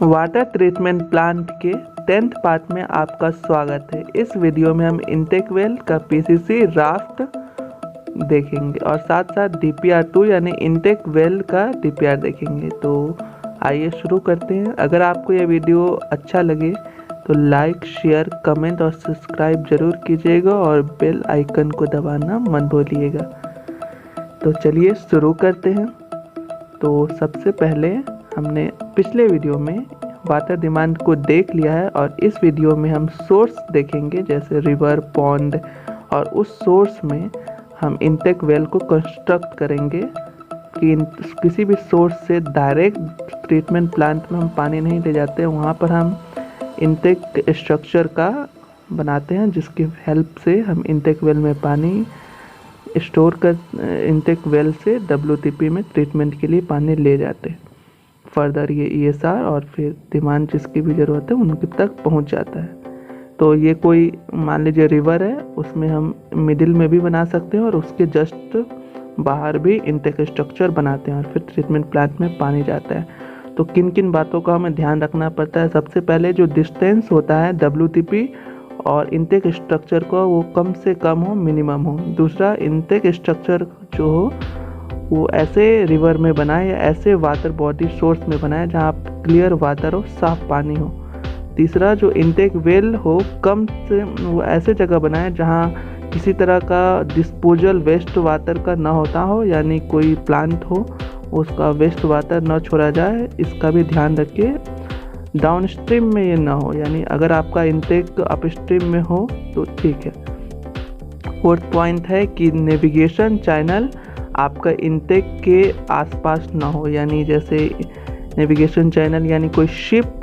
Water treatment plant के 10th part में आपका स्वागत है। इस वीडियो में हम इंटेक वेल का पीसीसी राफ्ट देखेंगे और साथ साथ DPR2 यानी इंटेक वेल का DPR देखेंगे। तो आइए शुरू करते हैं। अगर आपको यह वीडियो अच्छा लगे तो लाइक, शेयर, कमेंट और सब्सक्राइब जरूर कीजिएगा और बेल आइकन को दबाना मत भूलिएगा। तो चलिए शुरू करते हैं। तो सबसे पहले हमने पिछले वीडियो में वाटर डिमांड को देख लिया है और इस वीडियो में हम सोर्स देखेंगे, जैसे रिवर, पॉन्ड, और उस सोर्स में हम इंटेक वेल को कंस्ट्रक्ट करेंगे कि किसी भी सोर्स से डायरेक्ट ट्रीटमेंट प्लांट में हम पानी नहीं ले जाते हैं। वहाँ पर हम इंटेक स्ट्रक्चर का बनाते हैं जिसकी हेल्प से हम इंटेक वेल में पानी स्टोर कर इंटेक वेल से WTP में ट्रीटमेंट के लिए पानी ले जाते हैं। फर्दर ये ESR और फिर डिमांड जिसकी भी ज़रूरत है उनके तक पहुंच जाता है। तो ये कोई मान लीजिए रिवर है, उसमें हम मिडिल में भी बना सकते हैं और उसके जस्ट बाहर भी इंटेक स्ट्रक्चर बनाते हैं और फिर ट्रीटमेंट प्लांट में पानी जाता है। तो किन किन बातों का हमें ध्यान रखना पड़ता है? सबसे पहले जो डिस्टेंस होता है WTP और इंटेक स्ट्रक्चर को, वो कम से कम हो, मिनिमम हो। दूसरा, इंटेक स्ट्रक्चर जो हो वो ऐसे रिवर में बनाए या ऐसे वाटर बॉडी सोर्स में बनाए जहाँ क्लियर वाटर हो, साफ पानी हो। तीसरा, जो इंटेक वेल हो कम से वो ऐसे जगह बनाए जहाँ किसी तरह का डिस्पोजल वेस्ट वाटर का ना होता हो, यानी कोई प्लांट हो उसका वेस्ट वाटर ना छोड़ा जाए, इसका भी ध्यान रखिए। डाउन स्ट्रीम में ये ना हो, यानी अगर आपका इंटेक अप स्ट्रीम में हो तो ठीक है। फोर्थ पॉइंट है कि नेविगेशन चैनल आपका इंटेक के आसपास ना हो, यानी जैसे नेविगेशन चैनल यानी कोई शिप,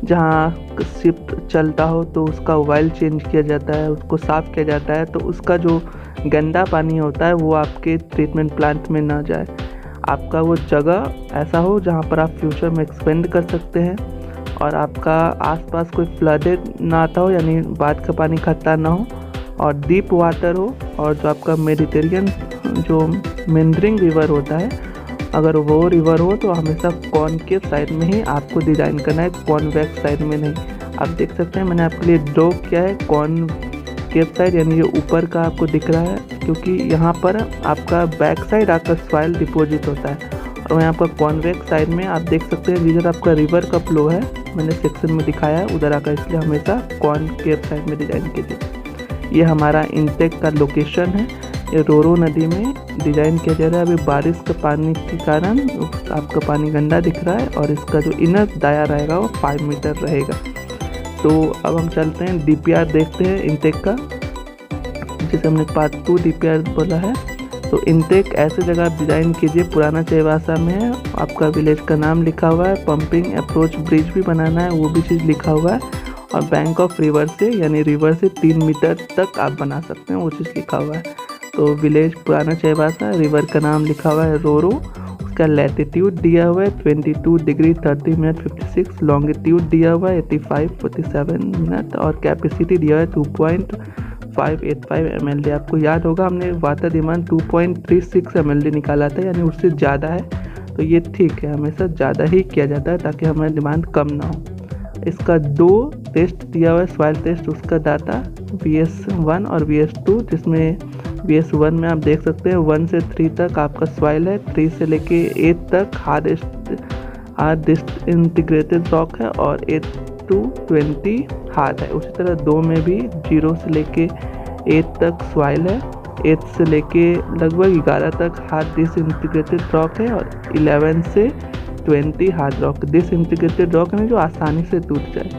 जहाँ शिप चलता हो तो उसका ऑयल चेंज किया जाता है, उसको साफ़ किया जाता है, तो उसका जो गंदा पानी होता है वो आपके ट्रीटमेंट प्लांट में ना जाए। आपका वो जगह ऐसा हो जहाँ पर आप फ्यूचर में एक्सपेंड कर सकते हैं और आपका आसपास कोई फ्लडेड ना आता हो, यानी बाढ़ का पानी इकट्ठा ना हो, और डीप वाटर हो। और जो आपका मेडिटेरियन जो मेंड्रिंग रिवर होता है, अगर वो रिवर हो तो हमेशा कॉनकेव साइड में ही आपको डिज़ाइन करना है, कॉन्वेक्स साइड में नहीं। आप देख सकते हैं मैंने आपके लिए ड्रॉ किया है कॉनकेव साइड, यानी ये ऊपर का आपको दिख रहा है, क्योंकि यहाँ पर आपका बैक साइड आपका सॉइल डिपॉजिट होता है और यहाँ पर कॉन्वेक्स साइड में आप देख सकते हैं जिधर आपका रिवर का फ्लो है, मैंने सेक्शन में दिखाया है उधर आकर, इसलिए हमेशा कॉनकेव साइड में डिज़ाइन कीजिए। ये हमारा इंटेक का लोकेशन है, ये रोरो नदी में डिज़ाइन किया जा रहा है। अभी बारिश के पानी के कारण आपका पानी गंदा दिख रहा है और इसका जो इनर दायरा रहेगा वो 5 मीटर रहेगा। तो अब हम चलते हैं DPR देखते हैं इंटेक का, जिसे हमने पार्ट 2 DPR बोला है। तो इंटेक ऐसे जगह आप डिज़ाइन कीजिए, पुराना चाईबासा में है, आपका विलेज का नाम लिखा हुआ है, पंपिंग अप्रोच ब्रिज भी बनाना है वो भी चीज़ लिखा हुआ है, और बैंक ऑफ रिवर से यानी रिवर से 3 मीटर तक आप बना सकते हैं वो चीज़ लिखा हुआ है। तो विलेज पुराना चाईबासा, रिवर का नाम लिखा हुआ है रोरो, उसका लैटिट्यूड दिया हुआ है 22 डिग्री 30 मिनट 56, लॉन्गिट्यूड दिया हुआ है 85 47 मिनट, और कैपेसिटी दिया हुआ है 2.585 mld। आपको याद होगा हमने वाटर डिमांड 2.36 mld निकाला था, यानी उससे ज़्यादा है, तो ये ठीक है, हमेशा ज़्यादा ही किया जाता है ताकि हमारी डिमांड कम ना हो। इसका 2 टेस्ट दिया हुआ है, सॉइल टेस्ट, उसका डाटा VS1 और VS2, जिसमें VS1 में आप देख सकते हैं 1 से 3 तक आपका सॉइल है, 3 से लेके 8 तक हार्ड इंटीग्रेटेड रॉक है और 8 to 20 हार्ड है। उसी तरह 2 में भी 0 से लेके 8 तक सॉइल है, 8 से लेके लगभग 11 तक हार्ड डिसइंटीग्रेटेड रॉक है और 11 से 20 हार्ड रॉक। डिसइंटीग्रेटेड रॉक है जो आसानी से टूट जाए।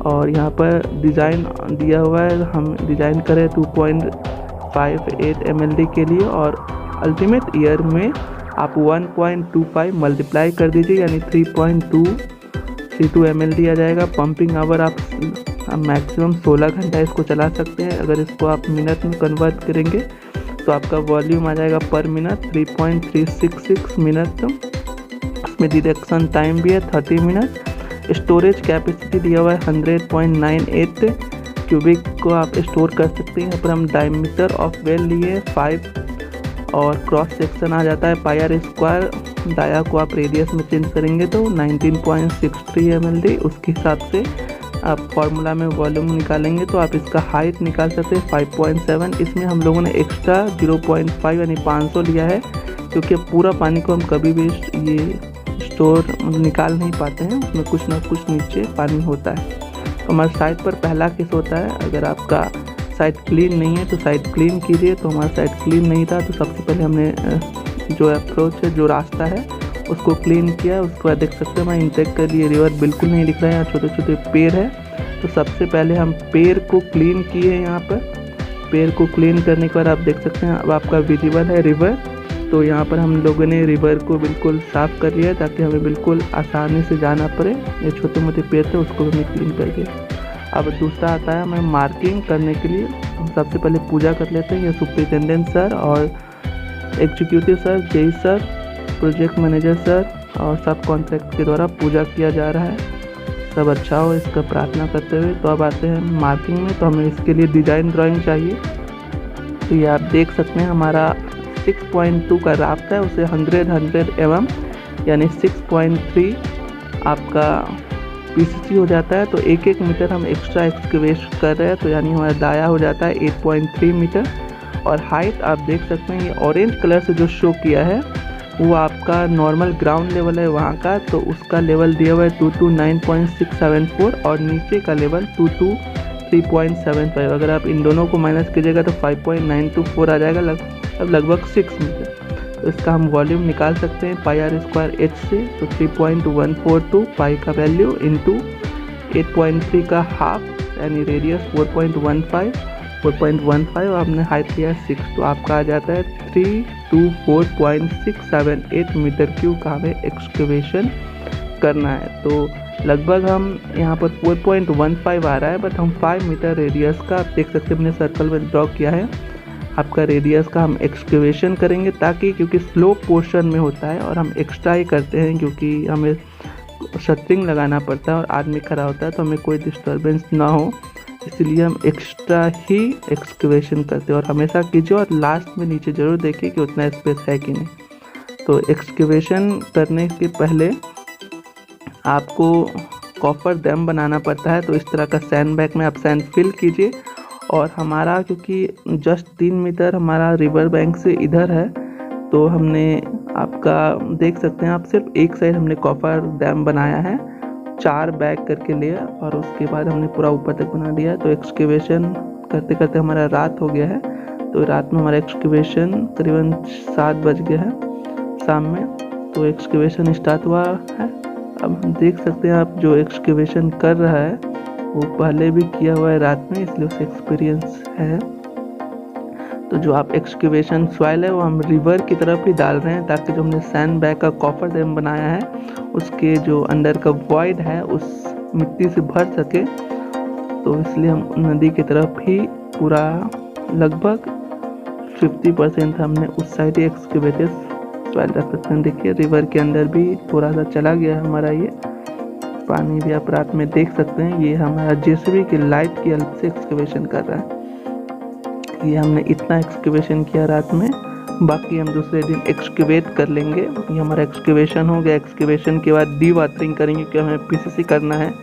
और यहाँ पर डिज़ाइन दिया हुआ है, हम डिज़ाइन करें 2.58 mld के लिए, और अल्टीमेट ईयर में आप 1.25 मल्टीप्लाई कर दीजिए, यानी 3.232 mld आ जाएगा। पंपिंग आवर आप मैक्सिमम 16 घंटा इसको चला सकते हैं। अगर इसको आप मिनट में कन्वर्ट करेंगे तो आपका वॉल्यूम आ जाएगा पर मिनट 3.366 मिनट। इसमें डिडक्शन टाइम भी है 30 मिनट। स्टोरेज कैपेसिटी दिया हुआ है 100.98 क्यूबिक को आप स्टोर कर सकते हैं। यहाँ पर हम डायमीटर ऑफ वेल लिए 5 और क्रॉस सेक्शन आ जाता है पाई r² दाया को आप रेडियस में चेंज करेंगे तो 19.63 mld, उसके हिसाब से आप फार्मूला में वॉल्यूम निकालेंगे तो आप इसका हाइट निकाल सकते हैं 5.7। इसमें हम लोगों ने एक्स्ट्रा 0.5 यानी 500 लिया है, क्योंकि पूरा पानी को हम कभी भी ये स्टोर निकाल नहीं पाते हैं, उसमें कुछ ना कुछ नीचे पानी होता है। तो हमारे साइट पर पहला केस होता है, अगर आपका साइट क्लीन नहीं है तो साइट क्लीन कीजिए। तो हमारा साइट क्लीन नहीं था, तो सबसे पहले हमने जो अप्रोच है, जो रास्ता है, उसको क्लीन किया। उसके बाद देख सकते हैं हमारे इंटेक के लिए रिवर बिल्कुल नहीं दिख रहा है, यहाँ छोटे छोटे पेड़ है। तो सबसे पहले हम पेड़ को क्लीन किए। यहाँ पर पेड़ को क्लीन करने के बाद आप देख सकते हैं अब आपका विजिबल है रिवर। तो यहाँ पर हम लोगों ने रिवर को बिल्कुल साफ़ कर लिया ताकि हमें बिल्कुल आसानी से जाना पड़े। ये छोटे मोटे पेड़ थे उसको हमने क्लीन कर दिया। अब दूसरा आता है हमें मार्किंग करने के लिए। हम सबसे पहले पूजा कर लेते हैं। ये सुपरिटेंडेंट सर और executive sir, JE sir, project manager sir और सब कॉन्ट्रैक्ट के द्वारा पूजा किया जा रहा है। सब अच्छा हो इसका प्रार्थना करते हुए। तो अब आते हैं मार्किंग में। तो हमें इसके लिए डिज़ाइन ड्राइंग चाहिए। तो ये आप देख सकते हैं हमारा 6.2 का राफ्ट है, उसे 100 mm यानी 6.3 आपका PCC हो जाता है। तो 1 मीटर हम एक्स्ट्रा एक्सकवेट कर रहे हैं, तो यानी हमारा दाया हो जाता है 8.3 मीटर। और हाइट आप देख सकते हैं ये ऑरेंज कलर से जो शो किया है वो आपका नॉर्मल ग्राउंड लेवल है वहाँ का, तो उसका लेवल दिया हुआ है 229.674 और नीचे का लेवल 223.75। अगर आप इन दोनों को माइनस कीजिएगा तो 5.924 आ जाएगा, लगभग 6 मीटर। तो इसका हम वॉल्यूम निकाल सकते हैं पाई आर स्क्वायर एच से। तो 3.142 पाई का वैल्यू इंटू 8.3 का हाफ यानी रेडियस 4.15 और आपने हाइट लिया 6, तो आपका आ जाता है 324.678 मीटर क्यूब का हमें एक्सकवेशन करना है। तो लगभग हम यहाँ पर 4.15 आ रहा है, बट हम 5 मीटर रेडियस का आप देख सकते हैं हमने सर्कल में ड्रॉ किया है आपका रेडियस का हम एक्सकवेशन करेंगे, ताकि क्योंकि स्लोप पोर्शन में होता है और हम एक्स्ट्रा ही करते हैं क्योंकि हमें शटरिंग लगाना पड़ता है और आदमी खड़ा होता है तो हमें कोई डिस्टर्बेंस ना हो, इसलिए हम एक्स्ट्रा ही एक्सकवेशन करते हैं। और हमेशा कीजिए और लास्ट में नीचे ज़रूर देखिए कि उतना स्पेस है कि नहीं। तो एक्सकवेशन करने के पहले आपको कॉपर डैम बनाना पड़ता है। तो इस तरह का सैंड बैग में आप सैंड फिल कीजिए। और हमारा क्योंकि जस्ट 3 मीटर हमारा रिवर बैंक से इधर है, तो हमने आपका देख सकते हैं आप सिर्फ एक साइड हमने कॉपर डैम बनाया है, 4 बैग करके लिया और उसके बाद हमने पूरा ऊपर तक बना दिया। तो एक्सकवेशन करते करते हमारा रात हो गया है। तो रात में हमारा एक्सकवेशन करीबन 7 बज गया है शाम में। तो एक्सकवेशन स्टार्ट हुआ है। अब हम देख सकते हैं आप जो एक्सकवेशन कर रहा है वो पहले भी किया हुआ है रात में, इसलिए उसे एक्सपीरियंस है। तो जो आप एक्सकवेशन सॉइल है वो हम रिवर की तरफ ही डाल रहे हैं, ताकि जो हमने सैंड बैग का कॉपर डैम बनाया है उसके जो अंदर का वॉइड है उस मिट्टी से भर सके। तो इसलिए हम नदी की तरफ ही पूरा लगभग 50% हमने उस साइड ही एक्सकवेटेड सॉइल रख सकते हैं। देखिए रिवर के अंदर भी थोड़ा सा चला गया है हमारा ये पानी भी आप रात में देख सकते हैं। ये हमारा जेसीबी की लाइट की हेल्प से एक्सकवेशन कर रहा है। ये हमने इतना एक्सकवेशन किया रात में, बाकी हम दूसरे दिन एक्सकवेट कर लेंगे। ये हमारा एक्सकवेशन हो गया। एक्सकवेशन के बाद डी वाटरिंग करेंगे क्योंकि हमें PCC करना है।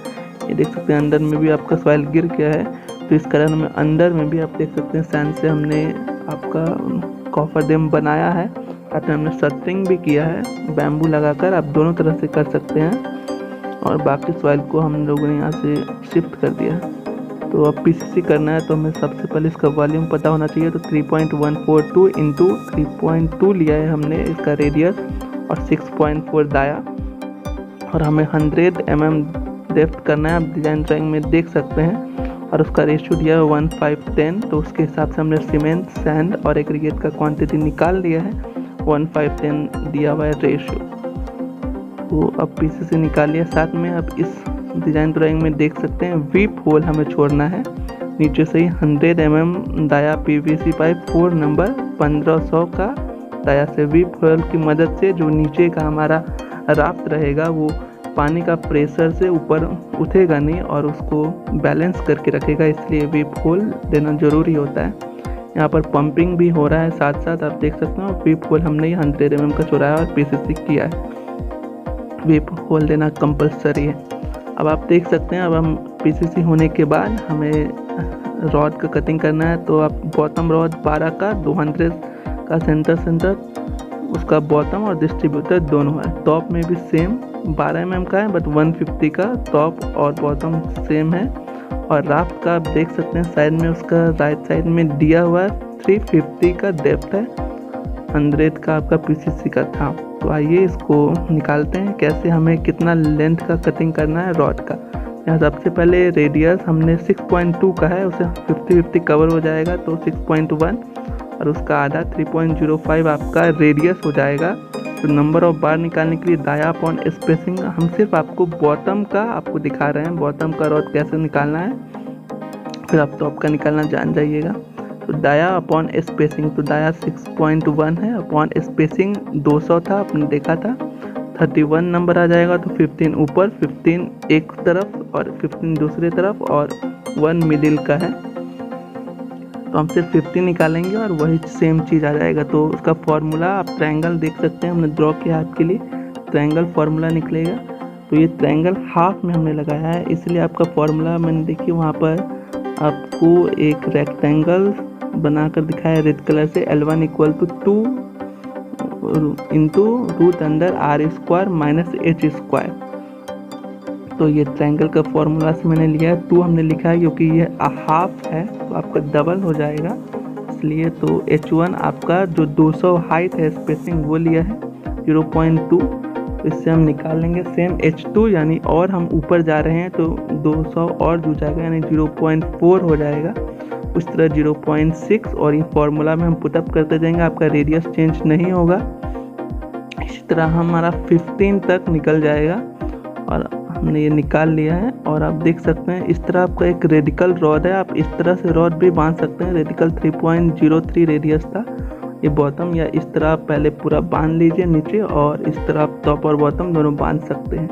ये देख सकते हैं अंदर में भी आपका सॉइल गिर गया है, तो इस कारण हमें अंदर में भी आप देख सकते हैं सैंड से हमने आपका कॉपर डैम बनाया है। साथ में हमने शटरिंग भी किया है बैम्बू लगाकर, आप दोनों तरह से कर सकते हैं। और बाकी सॉइल को हम लोगों ने यहाँ से शिफ्ट कर दिया है। तो अब PCC करना है तो हमें सबसे पहले इसका वॉल्यूम पता होना चाहिए। तो 3.142 इंटू 3.2 लिया है हमने इसका रेडियस और 6.4 दाया, और हमें 100 mm डेप्थ करना है, आप डिजाइन ड्राइंग में देख सकते हैं। और उसका रेशियो दिया है 1:5:10। तो उसके हिसाब से हमने सीमेंट, सैंड और एग्रीगेट का क्वांटिटी निकाल लिया है। 1:5:10 दिया हुआ है रेशियो। तो अब PCC निकाल लिया। साथ में अब इस डिज़ाइन ड्राइंग में देख सकते हैं वीप होल हमें छोड़ना है नीचे से ही 100 mm दाया PVC पाइप 4 नंबर 1500 का दाया से वीप होल की मदद से जो नीचे का हमारा राफ्ट रहेगा वो पानी का प्रेशर से ऊपर उठेगा नहीं और उसको बैलेंस करके रखेगा, इसलिए वीप होल देना ज़रूरी होता है। यहाँ पर पंपिंग भी हो रहा है साथ साथ, आप देख सकते हो। वीप होल हमने 100 mm का चुराया और PCC किया है। वीप होल देना कंपलसरी है। अब आप देख सकते हैं, अब हम PCC होने के बाद हमें रॉड का कटिंग करना है। तो आप बॉटम रॉड 12 का 200 का सेंटर उसका बॉटम और डिस्ट्रीब्यूटर दोनों है। टॉप में भी सेम 12 mm का है, बट 150 का टॉप और बॉटम सेम है। और राफ्ट का आप देख सकते हैं साइड में, उसका राइट साइड में दिया हुआ है 350 का डेप्थ है, 100 का आपका PCC का था। तो आइए इसको निकालते हैं कैसे, हमें कितना लेंथ का कटिंग करना है रॉड का। यहाँ सबसे पहले रेडियस हमने 6.2 का है, उसे 50-50 कवर हो जाएगा तो 6.1, और उसका आधा 3.05 आपका रेडियस हो जाएगा। तो नंबर ऑफ बार निकालने के लिए दाया अपॉन स्पेसिंग, हम सिर्फ आपको बॉटम का आपको दिखा रहे हैं, बॉटम का रॉड कैसे निकालना है, फिर आप टॉप का निकालना जान जाइएगा। तो दाया अपॉन स्पेसिंग, तो दाया 6.1 है, अपॉन स्पेसिंग 200 था, आपने देखा था, 31 नंबर आ जाएगा। तो 15 ऊपर, 15 एक तरफ और 15 दूसरी तरफ, और 1 मिडिल का है। तो हम सिर्फ 50 निकालेंगे और वही सेम चीज़ आ जाएगा। तो उसका फॉर्मूला आप ट्रायंगल देख सकते हैं, हमने ड्रॉ किया आपके लिए, ट्रायंगल फार्मूला निकलेगा। तो ये ट्रायंगल हाफ में हमने लगाया है, इसलिए आपका फार्मूला मैंने देखिए वहाँ पर आपको एक रेक्टेंगल बनाकर दिखाया रेड कलर से, L1 = 2 × √R² - H²। तो ये ट्रायंगल का फॉर्मूला से मैंने लिया है, 2 हमने लिखा है क्योंकि ये हाफ है तो आपका डबल हो जाएगा, इसलिए। तो H1 आपका जो 200 हाइट है स्पेसिंग वो लिया है 0.2, इससे हम निकाल लेंगे सेम H2, यानी और हम ऊपर जा रहे हैं तो 200 और जुड़ जाएगा, यानी 0.4 हो जाएगा। उस तरह 0.6, और ये फॉर्मूला में हम पुटअप करते जाएंगे, आपका रेडियस चेंज नहीं होगा। इसी तरह हमारा 15 तक निकल जाएगा, और हमने ये निकाल लिया है। और आप देख सकते हैं इस तरह आपका एक रेडिकल रॉड है, आप इस तरह से रॉड भी बांध सकते हैं। रेडिकल 3.03 रेडियस था ये बॉटम, या इस तरह आप पहले पूरा बांध लीजिए नीचे, और इस तरह आप टॉप और बॉटम दोनों बांध सकते हैं।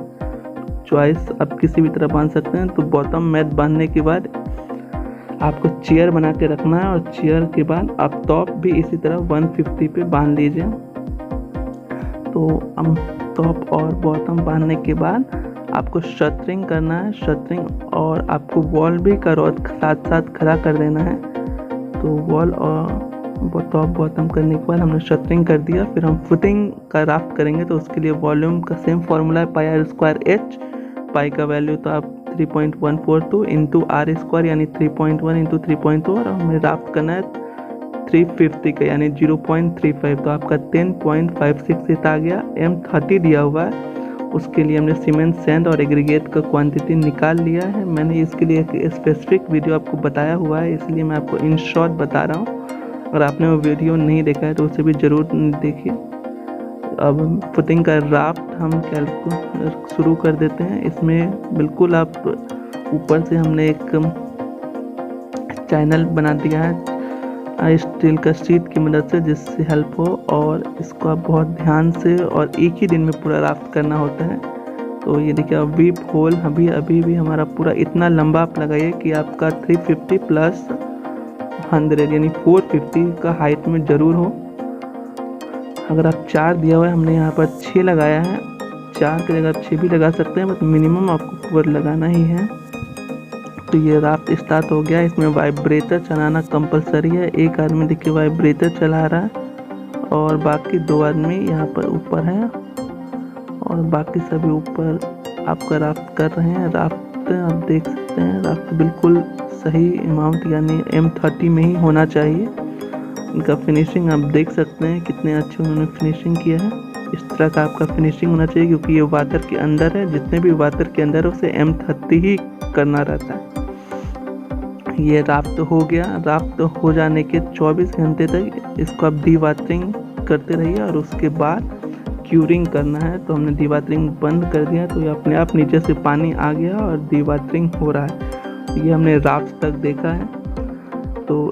चॉइस आप किसी भी तरह बांध सकते हैं। तो बॉटम मैट बांधने के बाद आपको चेयर बना के रखना है, और चेयर के बाद आप टॉप भी इसी तरह 150 पे बांध लीजिए। तो हम टॉप और बॉटम बांधने के बाद आपको शटरिंग करना है, शटरिंग, और आपको वॉल भी का रॉड साथ साथ खड़ा कर देना है। तो वॉल और टॉप बॉटम करने के बाद हमने शटरिंग कर दिया, फिर हम फुटिंग का राफ्ट करेंगे। तो उसके लिए वॉल्यूम का सेम फॉर्मूला है, πr²h, पाई का वैल्यू तो आप 3.142 × R², यानी 3.1 × 3.2, और हमें राफ्ट करना है 350 का, यानी 0.35। तो आपका 10.56 आ गया। M30 दिया हुआ है, उसके लिए हमने सीमेंट, सैंड और एग्रीगेट का क्वांटिटी निकाल लिया है। मैंने इसके लिए एक स्पेसिफिक वीडियो आपको बताया हुआ है, इसलिए मैं आपको इन शॉर्ट बता रहा हूँ। अगर आपने वो वीडियो नहीं देखा है तो उसे भी ज़रूर देखिए। अब फुटिंग का राफ्ट हम शुरू कर देते हैं। इसमें बिल्कुल आप ऊपर से हमने एक चैनल बना दिया है स्टील का शीट की मदद से, जिससे हेल्प हो, और इसको आप बहुत ध्यान से और एक ही दिन में पूरा राफ्ट करना होता है। तो ये देखिए वीप होल अभी भी हमारा पूरा इतना लंबा आप लगाइए कि आपका 350 + 100 यानी 450 का हाइट में ज़रूर हो। अगर आप 4 दिया हुआ है, हमने यहाँ पर 6 लगाया है, 4 की जगह आप 6 भी लगा सकते हैं, बट मिनिमम आपको कवर लगाना ही है। तो ये राफ्ट स्टार्ट हो गया। इसमें वाइब्रेटर चलाना कंपलसरी है। एक आदमी देखिए वाइब्रेटर चला रहा है, और बाकी 2 आदमी यहाँ पर ऊपर हैं, और बाकी सभी ऊपर आपका राफ्ट कर रहे हैं। राफ्ट आप देख सकते हैं, राफ्ट बिल्कुल सही अमाउंट यानी M30 में ही होना चाहिए। इनका फिनिशिंग आप देख सकते हैं कितने अच्छे उन्होंने फिनिशिंग किया है। इस तरह का आपका फिनिशिंग होना चाहिए, क्योंकि ये वाटर के अंदर है, जितने भी वाटर के अंदर है उसे M30 ही करना रहता है। ये राफ्ट हो गया। राफ्ट हो जाने के 24 घंटे तक इसको आप डीवाटरिंग करते रहिए, और उसके बाद क्यूरिंग करना है। तो हमने डीवाटरिंग बंद कर दिया, तो ये अपने आप नीचे से पानी आ गया और डीवाटरिंग हो रहा है। ये हमने राफ्ट तक देखा है। तो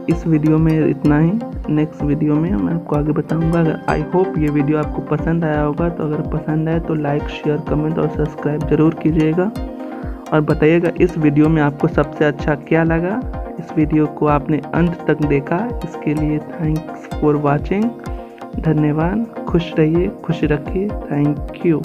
इस वीडियो में इतना ही। नेक्स्ट वीडियो में मैं आपको आगे बताऊंगा। अगर आई होप ये वीडियो आपको पसंद आया होगा, तो अगर पसंद आए तो लाइक, शेयर, कमेंट और सब्सक्राइब ज़रूर कीजिएगा, और बताइएगा इस वीडियो में आपको सबसे अच्छा क्या लगा। इस वीडियो को आपने अंत तक देखा, इसके लिए थैंक्स फॉर वॉचिंग। धन्यवाद। खुश रहिए, खुश रखिए। Thank you.